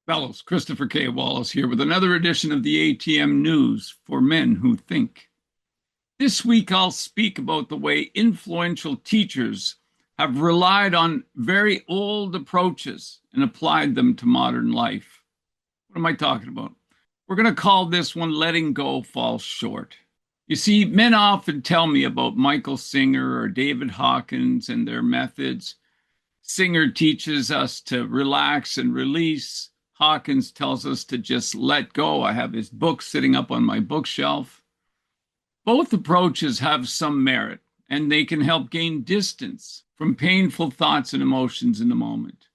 Fellows, Christopher K. Wallace here with another edition of the ATM News for Men Who Think. This week, I'll speak about the way influential teachers have relied on very old approaches and applied them to modern life. What am I talking about? We're going to call this one Letting Go Falls Short. You see, men often tell me about Michael Singer or David Hawkins and their methods. Singer teaches us to relax and release. Hawkins tells us to just let go. I have his book sitting up on my bookshelf. Both approaches have some merit, and they can help gain distance from painful thoughts and emotions in the moment.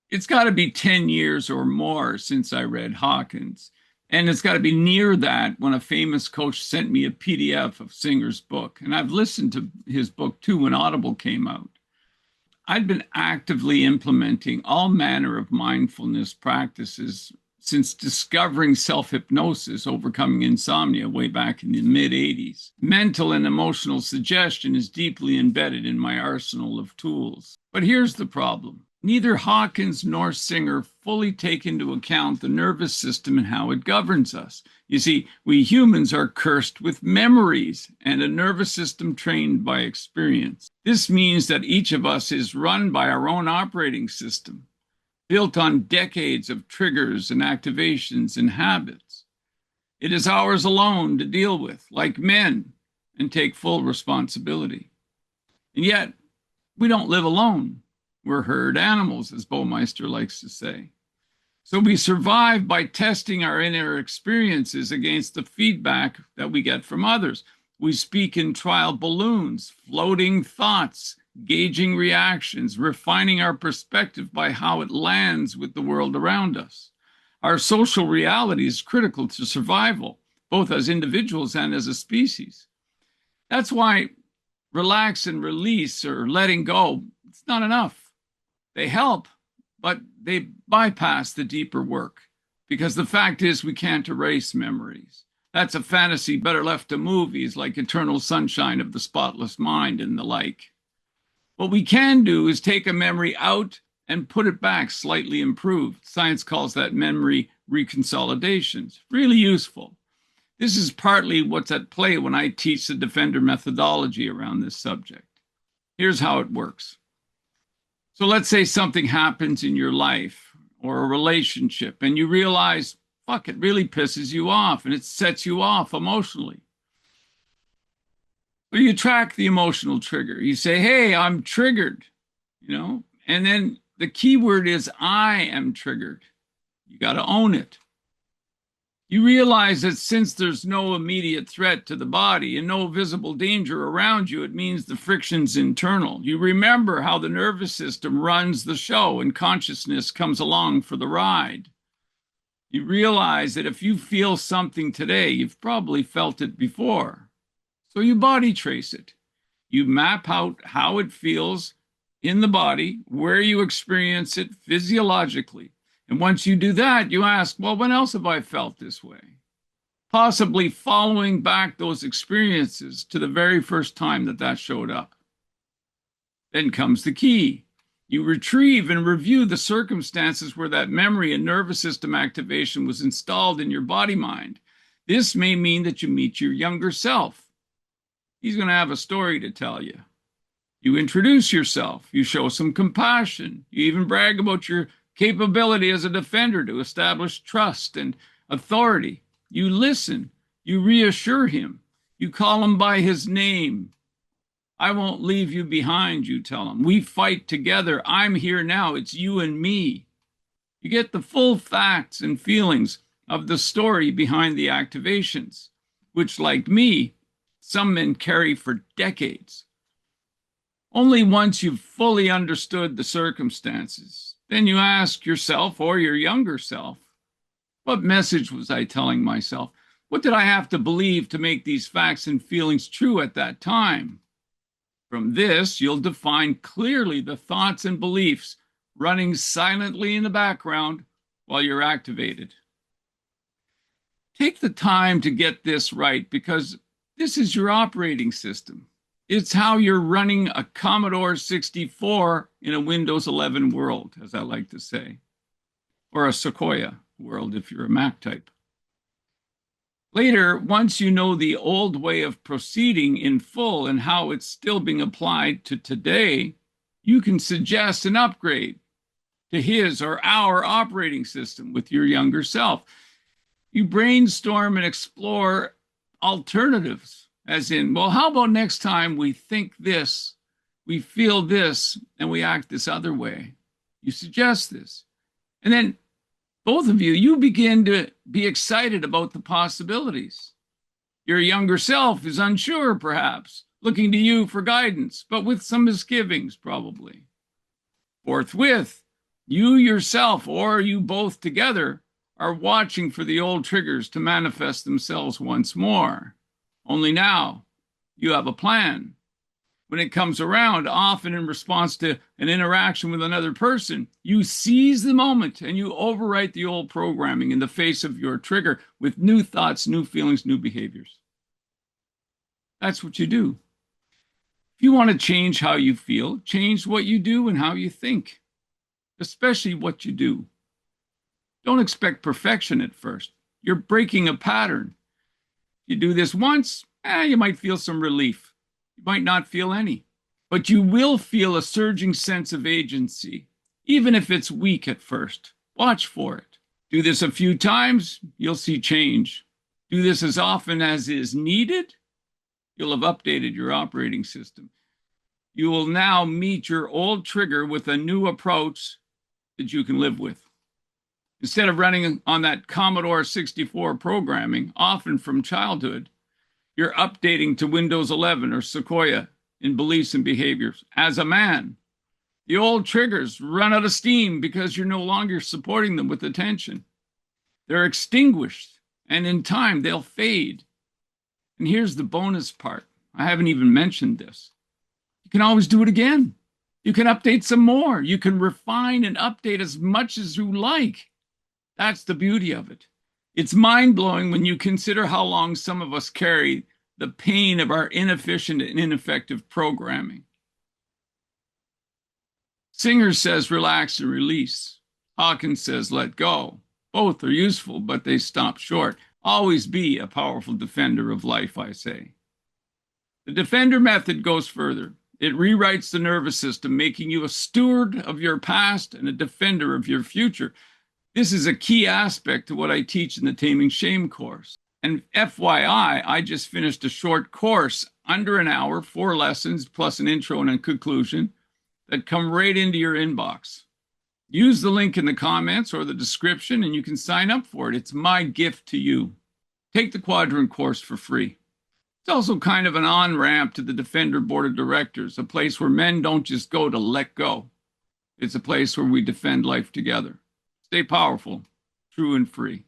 It's got to be 10 years or more since I read Hawkins, and it's got to be near that when a famous coach sent me a PDF of Singer's book, and I've listened to his book too when Audible came out. I'd been actively implementing all manner of mindfulness practices since discovering self-hypnosis, overcoming insomnia way back in the mid-'80s. Mental and emotional suggestion is deeply embedded in my arsenal of tools. But here's the problem. Neither Hawkins nor Singer fully take into account the nervous system and how it governs us. You see, we humans are cursed with memories and a nervous system trained by experience. This means that each of us is run by our own operating system, built on decades of triggers and activations and habits. It is ours alone to deal with, like men, and take full responsibility. And yet, we don't live alone. We're herd animals, as Baumeister likes to say. So we survive by testing our inner experiences against the feedback that we get from others. We speak in trial balloons, floating thoughts, gauging reactions, refining our perspective by how it lands with the world around us. Our social reality is critical to survival, both as individuals and as a species. That's why relax and release or letting go, it's not enough. They help, but they bypass the deeper work because the fact is we can't erase memories. That's a fantasy better left to movies like Eternal Sunshine of the Spotless Mind and the like. What we can do is take a memory out and put it back slightly improved. Science calls that memory reconsolidation. Really useful. This is partly what's at play when I teach the Defender methodology around this subject. Here's how it works. So let's say something happens in your life or a relationship and you realize, fuck, it really pisses you off and it sets you off emotionally. So you track the emotional trigger. You say, hey, I'm triggered, and then the key word is I am triggered. You got to own it. You realize that since there's no immediate threat to the body and no visible danger around you, it means the friction's internal. You remember how the nervous system runs the show and consciousness comes along for the ride. You realize that if you feel something today, you've probably felt it before. So you body trace it. You map out how it feels in the body, where you experience it physiologically. And once you do that, you ask, well, when else have I felt this way? Possibly following back those experiences to the very first time that showed up. Then comes the key. You retrieve and review the circumstances where that memory and nervous system activation was installed in your body-mind. This may mean that you meet your younger self. He's going to have a story to tell you. You introduce yourself. You show some compassion. You even brag about your capability as a defender to establish trust and authority. You listen. You reassure him. You call him by his name. I won't leave you behind, you tell him. We fight together. I'm here now. It's you and me. You get the full facts and feelings of the story behind the activations, which, like me, some men carry for decades. Only once you've fully understood the circumstances, then you ask yourself or your younger self, what message was I telling myself? What did I have to believe to make these facts and feelings true at that time? From this, you'll define clearly the thoughts and beliefs running silently in the background while you're activated. Take the time to get this right because This is your operating system. It's how you're running a Commodore 64 in a Windows 11 world, as I like to say, or a Sequoia world if you're a Mac type. Later, once you know the old way of proceeding in full and how it's still being applied to today, you can suggest an upgrade to his or our operating system with your younger self. You brainstorm and explore alternatives, as in, well, how about next time we think this, we feel this, and we act this other way? You suggest this. And then both of you, you begin to be excited about the possibilities. Your younger self is unsure, perhaps, looking to you for guidance, but with some misgivings, probably. Forthwith, you yourself, or you both together, are watching for the old triggers to manifest themselves once more. Only now, you have a plan. When it comes around, often in response to an interaction with another person, you seize the moment and you overwrite the old programming in the face of your trigger with new thoughts, new feelings, new behaviors. That's what you do. If you want to change how you feel, change what you do and how you think, especially what you do. Don't expect perfection at first. You're breaking a pattern. You do this once, you might feel some relief. You might not feel any, but you will feel a surging sense of agency, even if it's weak at first. Watch for it. Do this a few times, you'll see change. Do this as often as is needed, you'll have updated your operating system. You will now meet your old trigger with a new approach that you can live with. Instead of running on that Commodore 64 programming, often from childhood, you're updating to Windows 11 or Sequoia in beliefs and behaviors. As a man, the old triggers run out of steam because you're no longer supporting them with attention. They're extinguished, and in time, they'll fade. And here's the bonus part. I haven't even mentioned this. You can always do it again. You can update some more. You can refine and update as much as you like. That's the beauty of it. It's mind-blowing when you consider how long some of us carry the pain of our inefficient and ineffective programming. Singer says relax and release. Hawkins says let go. Both are useful, but they stop short. Always be a powerful defender of life, I say. The defender method goes further. It rewrites the nervous system, making you a steward of your past and a defender of your future. This is a key aspect to what I teach in the Taming Shame course. And FYI, I just finished a short course, under an hour, 4 lessons, plus an intro and a conclusion, that come right into your inbox. Use the link in the comments or the description and you can sign up for it. It's my gift to you. Take the Quadrant course for free. It's also kind of an on-ramp to the Defender Board of Directors, a place where men don't just go to let go. It's a place where we defend life together. Stay powerful, true and free.